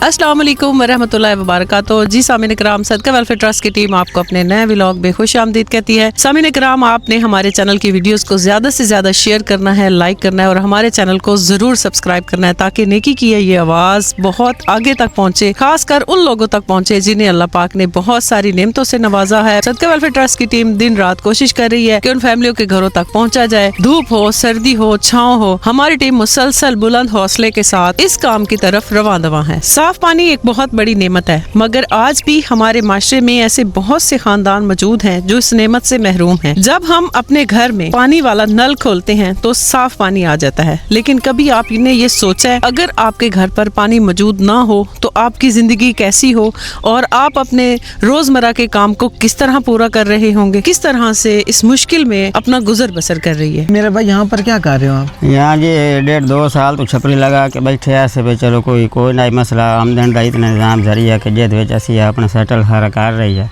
अस्सलाम वालेकुम वरहमतुल्लाहि वबरकातुहू। जी सामीन इकराम, सदका वेलफेयर ट्रस्ट की टीम आपको अपने नए व्लॉग में खुश आमदीद कहती है। सामीन इकराम, आपने हमारे चैनल की वीडियोस को ज़्यादा से ज़्यादा शेयर करना है, लाइक करना है और हमारे चैनल को ज़रूर सब्सक्राइब करना है ताकि नेकी की है ये आवाज़ बहुत आगे तक पहुँचे, खासकर उन लोगों तक पहुँचे जिन्हें अल्लाह पाक ने बहुत सारी नेमतों से नवाजा है। सदका वेलफेयर ट्रस्ट की टीम दिन रात कोशिश कर रही है कि उन फैमिलियों के घरों तक पहुँचा जाए। धूप हो, सर्दी हो, छाँव हो, हमारी टीम मुसलसल बुलंद हौसले के साथ इस काम की तरफ रवां दवा है। साफ पानी एक बहुत बड़ी नेमत है, मगर आज भी हमारे माशरे में ऐसे बहुत से खानदान मौजूद हैं जो इस नेमत से महरूम हैं। जब हम अपने घर में पानी वाला नल खोलते हैं तो साफ पानी आ जाता है, लेकिन कभी आपने ये सोचा है अगर आपके घर पर पानी मौजूद ना हो तो आपकी जिंदगी कैसी हो और आप अपने रोजमर्रा के काम को किस तरह पूरा कर रहे होंगे, किस तरह से इस मुश्किल में अपना गुजर बसर कर रही है। मेरे भाई यहाँ पर क्या कर रहे हो आप? यहाँ जी 1.5-2 साल तो छपरी लगा के बैठे ऐसे भाई चलो कोई नहीं मसला आमदन का इतना निजाम जरिया के जेद वेच असी अपना सेटल सारा कर रही है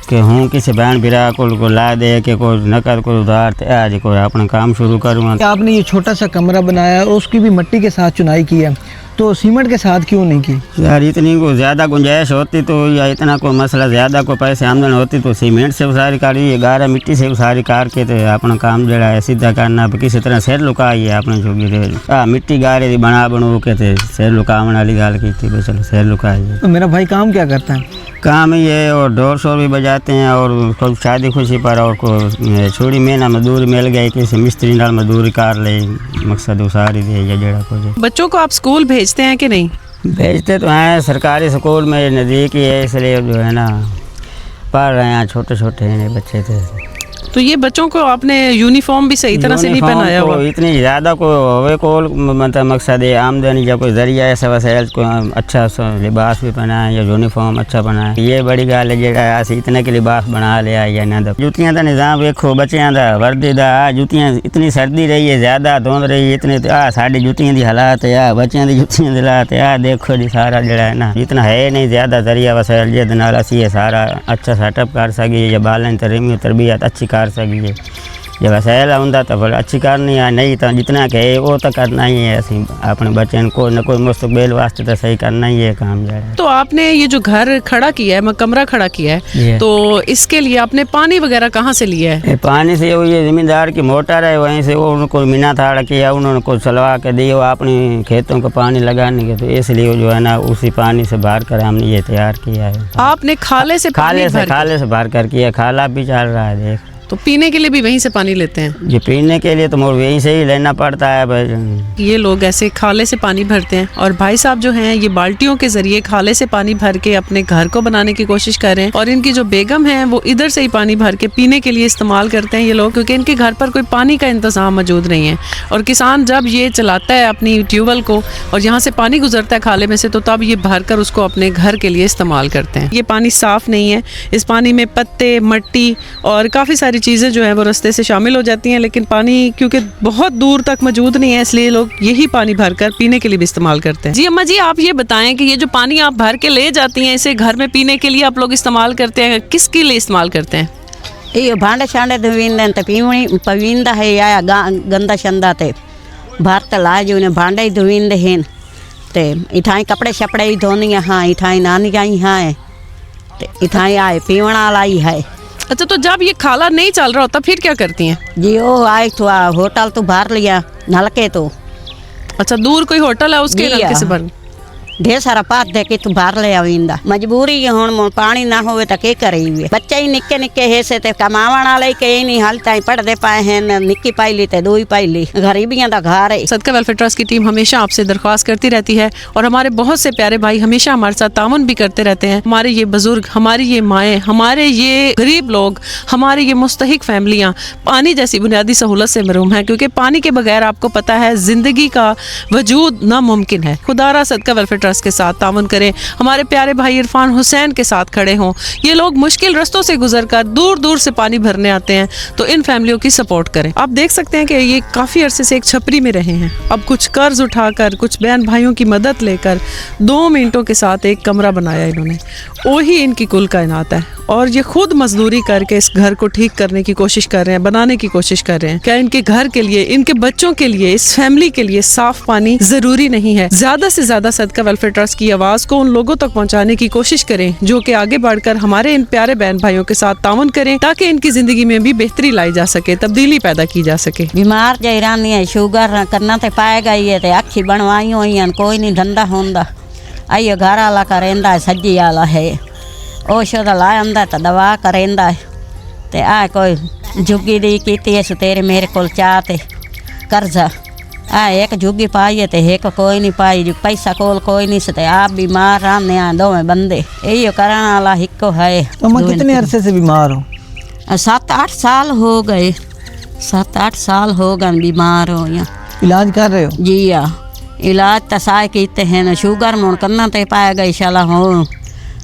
कि हूँ किसी बहन बिरा को ला दे के कोई नकद कोई उधार आज कोई अपना काम शुरू करूँगा। आपने ये छोटा सा कमरा बनाया और उसकी भी मिट्टी के साथ चुनाई की है, तो सीमेंट के साथ क्यों नहीं की? यार इतनी को ज़्यादा गुंजाइश होती तो या इतना कोई मसला ज़्यादा को पैसे आमदन होती तो सीमेंट से उसारी कारी गारा मिट्टी से उसारी कार के तो अपना काम जड़ा है सीधा करना किसी तरह सिर लुकाई है अपने जो भी मिट्टी गारे बना बनू के थे सिर लुकावन वाली गाल की थी, चलो सिर लुकाई है। तो मेरा भाई काम क्या करता है? काम ही है और डोर शोर भी बजाते हैं और कोई शादी खुशी पर और को छोड़ी महीना मजदूरी मिल गई किसी मिस्त्री नाल मजदूरी कार ले मकसद उसारी दे या जड़ा को। बच्चों को आप स्कूल भेजते हैं कि नहीं? भेजते तो हैं, सरकारी स्कूल में नज़दीक ही है इसलिए जो है ना पढ़ रहे हैं, छोटे छोटे हैं बच्चे थे। तो ये बच्चों को आपने यूनिफॉर्म भी सही तरह से नहीं पहनाया हुआ? इतनी ज़्यादा को होवे को मतलब मकसद है आमदनी या कोई जरिया ऐसा वैसा को अच्छा सा लिबास भी बनाए या यूनिफॉर्म अच्छा बनाए, ये बड़ी गाल है जेड़ा अस इतने के लिबास बना लिया या ना। जुतियाँ का निज़ाम वेखो बच्चों का वर्दी का जुतियाँ इतनी सर्दी रही है ज़्यादा धुंध रही है इतनी साड़ी जुतियाँ की हालात है बच्चों की जुतियाँ की हालात है देखो जी सारा जड़ा है ना इतना है नहीं ज़्यादा जरिया वसायल जिद नाल असी है सारा अच्छा सेटअप कर सकी या बालन तरमीम तरबियत अच्छी कर सकी है। जब वसायल आंदा तो फिर अच्छी करनी है, नहीं तो जितना के वो तो करना ही है असी अपने बच्चों को न कोई मुस्तकबिल वास्ते तो सही करना ही है काम जरा। तो आपने ये जो घर खड़ा किया है, कमरा खड़ा किया है, तो इसके लिए आपने पानी वगैरह कहाँ से लिया है? पानी से वो ये जमींदार की मोटर है वहीं से वो उनको मीना थाड़ किया उन्होंने को चलवा के दिए अपने खेतों को पानी लगाने के, तो इसलिए जो है ना उसी पानी से भर कर हमने ये तैयार किया है। आपने खाले से भर कर किया, खाला भी चल रहा है देख। तो पीने के लिए भी वहीं से पानी लेते हैं? जी पीने के लिए तो मोर वहीं से ही लेना पड़ता है भाई। ये लोग ऐसे खाले से पानी भरते हैं और भाई साहब जो हैं ये बाल्टियों के जरिए खाले से पानी भर के अपने घर को बनाने की कोशिश कर रहे हैं और इनकी जो बेगम है वो इधर से ही पानी भर के पीने के लिए इस्तेमाल करते हैं ये लोग, क्योंकि इनके घर पर कोई पानी का इंतजाम मौजूद नहीं है। और किसान जब ये चलाता है अपनी ट्यूबवेल को और यहाँ से पानी गुजरता है खाले में से, तो तब ये भर कर उसको अपने घर के लिए इस्तेमाल करते हैं। ये पानी साफ नहीं है, इस पानी में पत्ते, मिट्टी और काफ़ी सारी चीज़ें जो है वो रास्ते से शामिल हो जाती हैं, लेकिन पानी क्योंकि बहुत दूर तक मौजूद नहीं है इसलिए लोग यही पानी भरकर पीने के लिए भी इस्तेमाल करते हैं। जी अम्मा जी, आप ये बताएं कि ये जो पानी आप भर के ले जाती हैं इसे घर में पीने के लिए आप लोग इस्तेमाल करते हैं, किसके लिए इस्तेमाल करते हैं? ये भांडे छांडे धोविंदा पवींदा है या गंदा शंदा ते भारत लाज उन्हें भांडे धोविंदे हैं ते इठाई कपड़े शपड़े ही धोनी हाँ इठाई नानी गाई हाँ इठाई आए पीवना लाई है। अच्छा, तो जब ये खाला नहीं चल रहा होता फिर क्या करती हैं? जी वो आए तो होटल तो भर लिया नलके तो। अच्छा, दूर कोई होटल है उसके नलके से भर? ढेर सारा पात दे के तू बाहर ले आविंदा मजबूरी है हुण पानी ना होवे तो के करे बच्चे ही निक्के निक्के है से ते कमावण वाले के नहीं हाल ताई पढ़दे पाए हैं निक्की पाईली ते दो ही पाईली गरीबियां दा घर है। सदका वेलफेयर ट्रस्ट की टीम हमेशा आपसे दरख्वास्त करती रहती है और हमारे बहुत से प्यारे भाई हमेशा हमारे साथ ताउन भी करते रहते हैं। हमारे ये बुजुर्ग, हमारी ये माएँ, हमारे ये गरीब लोग, हमारे ये मुस्तहिक फैमिलियाँ पानी जैसी बुनियादी सहूलत से महरूम हैं, क्योंकि पानी के बगैर आपको पता है जिंदगी का वजूद नामुमकिन है। खुदारा सदका वेलफेयर ट्रस्ट के साथ ताउन करें, हमारे प्यारे भाई इरफान हुसैन के साथ खड़े हों। ये लोग मुश्किल रास्तों से गुजरकर दूर दूर से पानी भरने आते हैं, तो इन फैमिलियों की सपोर्ट करें। आप देख सकते हैं कि ये काफ़ी अरसे से एक छपरी में रहे हैं, अब कुछ कर्ज उठाकर कुछ बहन भाइयों की मदद लेकर 2 मिनटों के साथ एक कमरा बनाया इन्होंने। वही इनकी कुल कायनात है। और ये खुद मजदूरी करके इस घर को ठीक करने की कोशिश कर रहे हैं, बनाने की कोशिश कर रहे हैं। क्या इनके घर के लिए, इनके बच्चों के लिए, इस फैमिली के लिए साफ पानी जरूरी नहीं है? ज्यादा से ज्यादा सदका वेलफेयर ट्रस्ट की आवाज को उन लोगों तक पहुंचाने की कोशिश करें जो कि आगे बढ़कर हमारे इन प्यारे बहन भाइयों के साथ ताउन करें, ताकि इनकी जिंदगी में भी बेहतरी लाई जा सके, तब्दीली पैदा की जा सके। बीमार जयरानी है, शुगर करना तो पाएगा ही है, तो अखी बनवाई हुई हैं, कोई नहीं धंधा होंदा। आइयो घर आला करेंदा है, सज्जी आला है, औषध ला आंदा तो दवा करेंदा है। ते आ कोई झुग्गी दी कीती है तेरे मेरे कोल चाह ते कर्जा आ एक झुग्गी पाई है, ते एक कोई नहीं पाई, जो पैसा कोल कोई नहीं सते। आप बीमार रहने आ दोवें बंदे, यही करने वाला हिक्को है। अम्मा कितने अरसे से बीमार हो? 7-8 साल हो गए, 7-8 साल हो गए बीमार हो। यहाँ इलाज कर रहे हो? जी हाँ, इलाज तो साय कीते हैं ना, शुगर मोन करना तो पाएगा इंशाल्लाह। हो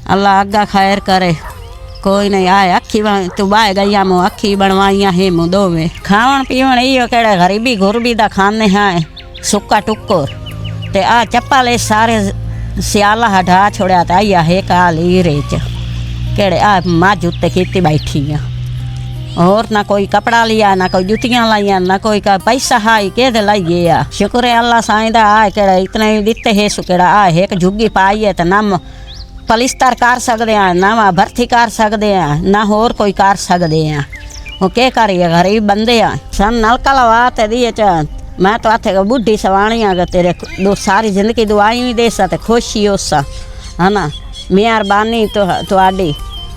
अल्लाह आगा खैर करे, कोई नहीं आए। अखी तू बाय गई मो अखी बनवाइया है मो दो में। खावन पीवन इो केड़े गरीबी गुरबी दा खाने हैं, सुक्का टुक्कर ते आ चप्पल सारे सियाला हटा छोड़ा था। आइया है काल रेच केड़े आ माँ जुत्ते खेती बैठी हैं, और ना कोई कपड़ा लिया, ना कोई जुतियाँ लाइया, ना कोई का पैसा हाई के लाइए। आ शुक्र है अल्लाह साईंदा आ केड़ा इतने दिते है सुकेड़ा आ एक झुग्गी पाई है, तो नम पलिस्तर कर सकते हैं, ना भर्ती कर सकते हैं, ना होर कोई कर सकते हैं। वो के करिए, गरीब बंदे हैं। सन नलका लवा ते दिए च मैं तो आथे बुढ़ी सवाणी आ तेरे दो सारी जिंदगी दुआई भी दे सकते, खुशी होसा है ना। मेहरबानी तो तुआडी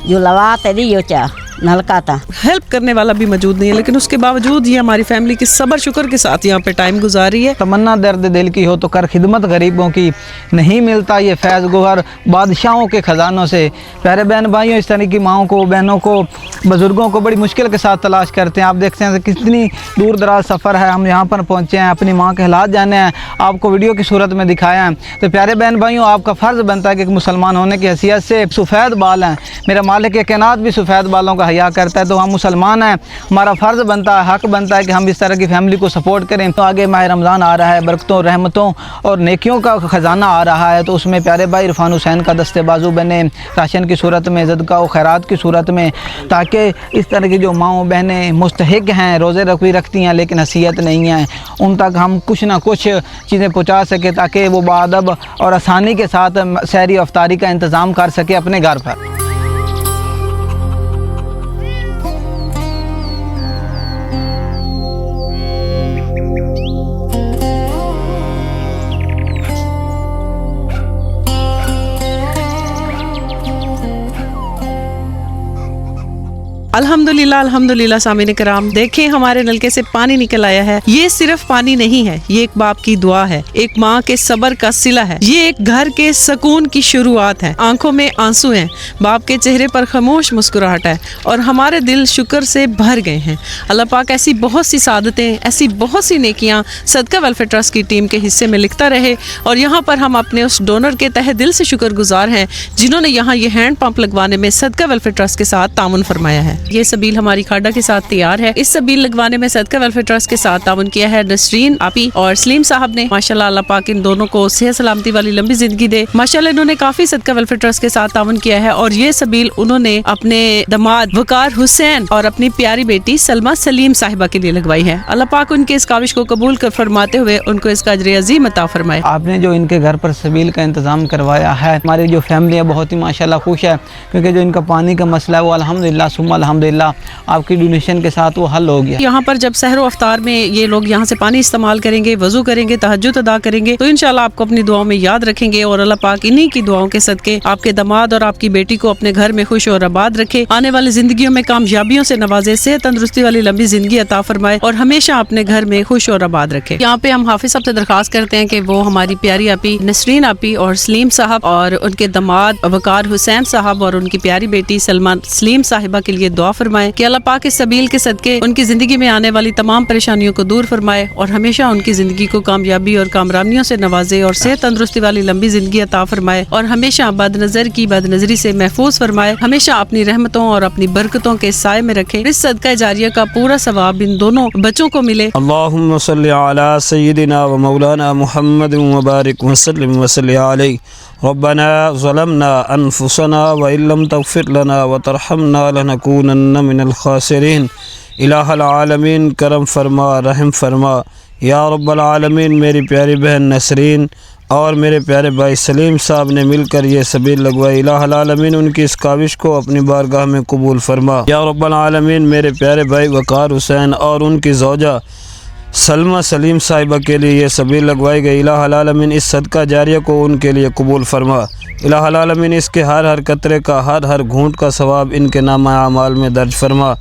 जो लवा ते दियो चा नलका था। हेल्प करने वाला भी मौजूद नहीं है, लेकिन उसके बावजूद ये हमारी फैमिली की सब्र शुक्र के साथ यहाँ पे टाइम गुजारी है। तमन्ना दर्द दिल की हो तो कर खिदमत गरीबों की, नहीं मिलता ये फैज़ गुहर बादशाहों के ख़जानों से। प्यारे बहन भाइयों, इस तरह की माओं को, बहनों को, बुज़ुर्गों को बड़ी मुश्किल के साथ तलाश करते हैं। आप देखते हैं कितनी दूर दराज सफ़र है, हम यहाँ पर पहुँचे हैं, अपनी माँ के हालात जाने हैं, आपको वीडियो की सूरत में दिखाया है। तो प्यारे बहन भाइयों, आपका फ़र्ज़ बनता है कि एक मुसलमान होने की हैसियत से सफ़ेद बाल हैं, मेरा मालिक कायनात भी सफ़ेद बालों का हया करता है, तो हम मुसलमान हैं, हमारा फ़र्ज़ बनता है, हक़ बनता है कि हम इस तरह की फैमिली को सपोर्ट करें। तो आगे माह रमज़ान आ रहा है, बरकतों, रहमतों और नेकियों का ख़जाना आ रहा है, तो उसमें प्यारे भाई इरफान हुसैन का दस्ते बाजू बने, राशन की सूरत में, ज़दका व खैरात की सूरत में, ताकि इस तरह की जो माओ बहनें मुस्तहिक हैं, रोज़े रखती हैं लेकिन हसीयत नहीं हैं, उन तक हम कुछ ना कुछ चीज़ें पहुँचा सकें, ताकि वो बाअदब और आसानी के साथ सहरी अफ्तारी का इंतज़ाम कर सके अपने घर पर। अल्हम्दुलिल्लाह, अल्हम्दुलिल्लाह सामीन कराम, देखें हमारे नलके से पानी निकल आया है। ये सिर्फ पानी नहीं है, ये एक बाप की दुआ है, एक माँ के सब्र का सिला है, ये एक घर के सुकून की शुरुआत है। आंखों में आंसू हैं, बाप के चेहरे पर खामोश मुस्कुराहट है, और हमारे दिल शुक्र से भर गए हैं। अल्लाह पाक ऐसी बहुत सी सादतें, ऐसी बहुत सी नेकियां सदका वेलफेयर ट्रस्ट की टीम के हिस्से में लिखता रहे, और यहाँ पर हम अपने उस डोनर के तहे दिल से शुक्रगुजार हैं जिन्होंने यहाँ ये हैंड पंप लगवाने में सदका वेलफेयर ट्रस्ट के साथ ताउन फरमाया है। ये सबील हमारी खाड़ा के साथ तैयार है। इस सबील लगवाने में सदका वेलफेयर ट्रस्ट के साथ ताउन किया है नसरीन आपी और सलीम साहब ने। माशाल्लाह, अल्लाह पाक इन दोनों को सेहत सलामती वाली लंबी जिंदगी दे। माशाल्लाह, इन्होंने काफी सदका वेलफेयर ट्रस्ट के साथ ताउन किया है, और ये सबील उन्होंने अपने दमाद वकार हुसैन और अपनी प्यारी बेटी सलमा सलीम साहिबा के लिए लगवाई है। अल्लाह पाक उनके इस काविश को कबूल कर फरमाते हुए उनको इसका अजर अजीम अता फरमाए। आपने जो इनके घर पर सबील का इंतज़ाम करवाया है, हमारी जो फैमिली है बहुत ही माशाल्लाह खुश है, क्योंकि जो इनका पानी का मसला है वो अल्हम्दुलिल्लाह सुम्मा अल्हम्दुलिल्लाह आपकी डोनेशन के साथ वो हल हो गया। यहाँ पर जब सहरो अफ्तार में ये लोग यहाँ से पानी इस्तेमाल करेंगे, वजू करेंगे, तहज्जुद अदा करेंगे, तो इंशाल्लाह आपको अपनी दुआओं में याद रखेंगे, और अल्लाह पाक इन्हीं की दुआओं के सदके आपके दामाद और आपकी बेटी को अपने घर में खुश और आबाद रखे, आने वाली जिंदगियों में कामयाबियों से नवाजे, सेहत तंदुरुस्ती वाली लंबी जिंदगी अता फरमाए, और हमेशा अपने घर में खुश और आबाद रखे। यहाँ पे हम हाफिज साहब से दरखास्त करते हैं कि वो हमारी प्यारी आपी नसरीन आपी और सलीम साहब और उनके दामाद वकार हुसैन साहब और उनकी प्यारी बेटी सलमा सलीम साहिबा के लिए दुआ फरमाए कि अल्लाह पाक इस सबील के सदके उनकी जिंदगी में आने वाली तमाम परेशानियों को दूर फरमाए, और हमेशा उनकी जिंदगी को कामयाबी और कामरानियों से नवाजे, और सेहत तंदुरुस्ती वाली लंबी जिंदगी अता फरमाए, और हमेशा बदनजर की बदनजरी से महफूज फरमाए, हमेशा अपनी रहमतों और अपनी बरकतों के साए में रखे। इस सदका जारिया का पूरा सवाब इन दोनों बच्चों को मिले। अल्लाहुम्मा सल्ली अला सय्यिदिना व मौलाना मुहम्मद व बारिक व सल्लिम व सल्ली अलैहि रब्बना ज़लमना अनफुसना व इल्लम तग़फ़िर लना व तरहमना लनकूनन्न मिनल ख़ासिरीन। इलाहल आलमीन करम फरमा, रहम फरमा या रब्बल आलमीन। मेरी प्यारी बहन नसरीन और मेरे प्यारे भाई सलीम साहब ने मिलकर ये सबील लगवाई। इलाहुल आलमीन उनकी इस काविश को अपनी बारगाह में कबूल फरमा या रब्बल आलमीन। मेरे प्यारे भाई वकार हुसैन और उनकी ज़ौजा सलमा सलीम साहिबा के लिए ये सबील लगवाई गई। इलाहुल आलमीन इस सदका जारिया को उनके लिए कबूल फरमा। इलाहुल आलमीन इसके हर कतरे का, हर घूंट का सवाब इनके नामा आमाल में दर्ज फरमा।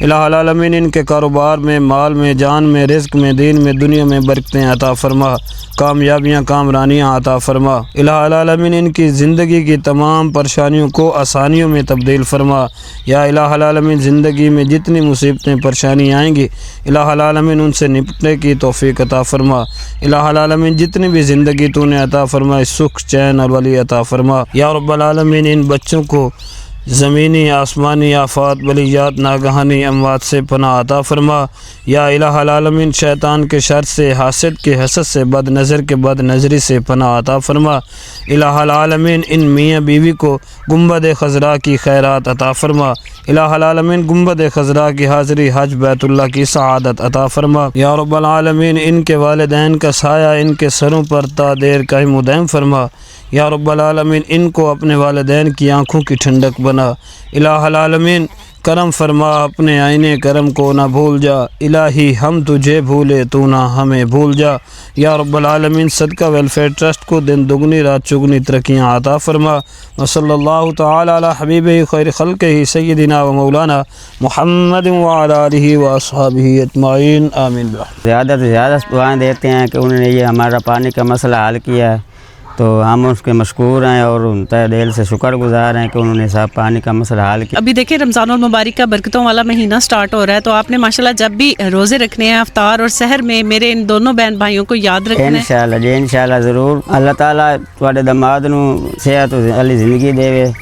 इलाहुल आलमीन इनके कारोबार में, माल में, जान में, रिज़्क़ में, दीन में, दुनिया में बरकतें अता फरमा, कामयाबियाँ, कामरानियाँ अता फरमा। इलाहुल आलमीन इनकी ज़िंदगी की तमाम परेशानियों को आसानियों में तब्दील फरमा। या इलाहुल आलमीन ज़िंदगी में जितनी मुसीबतें परेशानी आएंगी इलाहुल आलमीन उनसे निपटने की तौफ़ीक अता फरमा। इलाहुल आलमीन जितनी भी ज़िंदगी तूने अता फरमाई सुख, चैन और वली अता फरमा। या रब्बल आलमीन इन बच्चों को ज़मीनी आसमानी आफ़ात, बलियात, नागहानी अमवात से पनाह अता फरमा। या इलाहुल आलमीन शैतान के शर से, हासिद के हसद से, बद नज़र के बद नज़री से पनाह अता फरमा। इलाहुल आलमीन इन मियाँ बीवी को गुंबद खज़रा की खैरात अता फरमा। इलाहुल आलमीन गुंबद खज़रा की हाज़री हज बैतुल्लाह की सआदत अता फरमा। या रब्बल आलमीन इनके वालिदैन का साया इनके सरों पर ता देर कायम दायम फरमा। या रब्बल आलमीन इनको अपने वालिदैन की आँखों की ठंडक बना। इलाहुल आलमीन करम फरमा, अपने आईने करम को ना भूल जा। इलाही हम तुझे भूले तू ना हमें भूल जा। या रब्बल आलमीन सदका वेलफेयर ट्रस्ट को दिन दुगनी रात चुगनी तरक्कियाँ अता फरमा। व सल्लल्लाहु तआला अला हबीबिही खैर खल्क़िही सय्यदिना व मौलाना मुहम्मद व अला आलिहि व अस्हाबिही अजमाइन आमीन। ज़्यादा से ज़्यादा दुआएँ देते हैं कि उन्होंने ये हमारा पानी का मसला हल किया है, तो हम उसके मशकूर हैं और तहे दिल से शुक्रगुजार हैं कि उन्होंने साहब पानी का मसला हल किया। अभी देखिए रमज़ानुल मुबारक का बरकतों वाला महीना स्टार्ट हो रहा है, तो आपने माशाल्लाह जब भी रोज़े रखने हैं अफ्तार और सहर में मेरे इन दोनों बहन भाइयों को याद रखना है। इंशाअल्लाह जी, इंशाअल्लाह ज़रूर। अल्लाह ताला तुहाडे दमाद नूं सेहत वाली ज़िंदगी देवे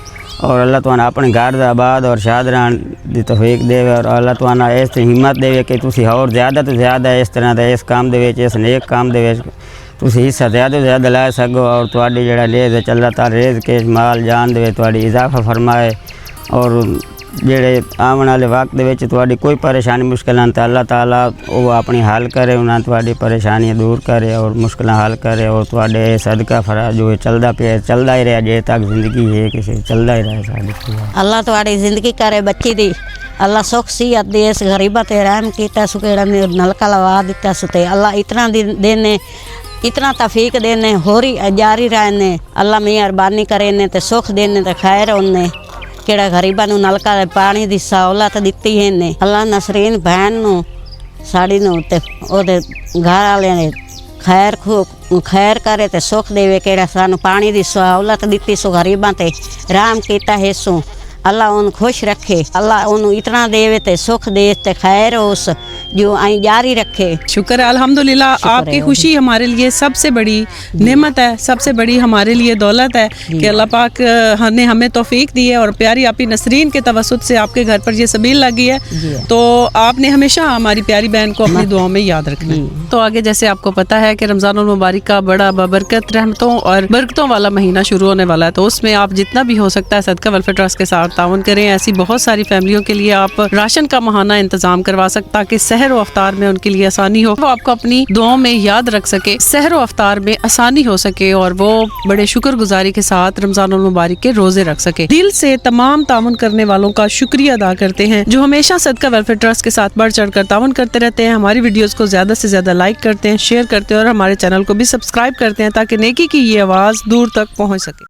और अल्लाह तुहानू अपने घर दा आबाद और शाद रहन दी तौफीक देवे और अल्लाह तुहानू इस हिम्मत देवे कि तुसीं होर ज़्यादा तो ज़्यादा इस तरह दे इस काम दे विच, इस नेक काम दे विच तुसीं हिस्सा ज़्यादा तो ज़्यादा लै सको और तुहाडी जिहड़ा लेज़ अल्लाह ताला रिज़्क़ के माल जान दे तुहाडी इजाफा फरमाए और जेड़े आने वाले वक्त दे विच तुहाडी कोई परेशानी मुश्किलां ते अल्लाह ताला वो अपनी हल करे, उन्हां तुहाडी परेशानियां दूर करे और मुश्किलां हल करे और तुहाडे सदका फरा जो चलदा पिया चलदा ही रहे जे तक जिंदगी है किसी चलदा ही रहे साडी। अल्लाह तुहाडी ज़िंदगी करे बच्ची दी, अल्लाह सुख सीहत दे, इस गरीबा ते रहम कीता सु केड़ा ने नलका लवा दिता सु ते अल्लाह इतना देने इतना तौफीक देने होरी जारी रहने अल्लाह मेहरबानी करे ने ते सुख देने ते खैर होने केड़ा गरीबा नू नलका पानी दी सहूलत दिती है ने अल्लाह नसरीन बहन नू साड़ी नू ते ओदे घर वाले ने खैर करे ते सुख देवे केड़ा सानू पानी दी सहूलत दिती सो गरीबां ते रहम कीता है सो अल्लाह उन खुश रखे, अल्लाह उन इतना देवे ते सुख दे ते खैर उस जो आई जारी रखे। शुक्र है अल्हम्दुलिल्लाह, आपकी खुशी हमारे लिए सबसे बड़ी नेमत है, सबसे बड़ी हमारे लिए दौलत है कि अल्लाह पाक ने हमें तौफीक दी है और प्यारी आपी नसरीन के तवसुत से आपके घर पर ये सबील लगी है, तो आपने हमेशा हमारी प्यारी बहन को अपनी दुआओं में याद रखना है। तो आगे जैसे आपको पता है कि रमज़ानुल मुबारक का बड़ा बरकत, रहमतों और बरकतों वाला महीना शुरू होने वाला है, तो उसमें आप जितना भी हो सकता है सदका वेलफेयर ट्रस्ट के साथ ताउन करें। ऐसी बहुत सारी फैमिलियों के लिए आप राशन का माहाना इंतजाम करवा सकते ताकि सहर व अफ्तार में उनके लिए आसानी हो, वो आपको अपनी दुआओं में याद रख सके, सहर व अफ्तार में आसानी हो सके और वो बड़े शुक्रगुजारी के साथ रमज़ानुल मुबारक के रोजे रख सके। दिल से तमाम ताउन करने वालों का शुक्रिया अदा करते हैं जो हमेशा सदका वेलफेयर ट्रस्ट के साथ बढ़ चढ़ कर ताउन करते रहते हैं, हमारी वीडियोस को ज्यादा से ज्यादा लाइक करते हैं, शेयर करते हैं और हमारे चैनल को भी सब्सक्राइब करते हैं ताकि नेकी की ये आवाज़ दूर तक पहुँच सके।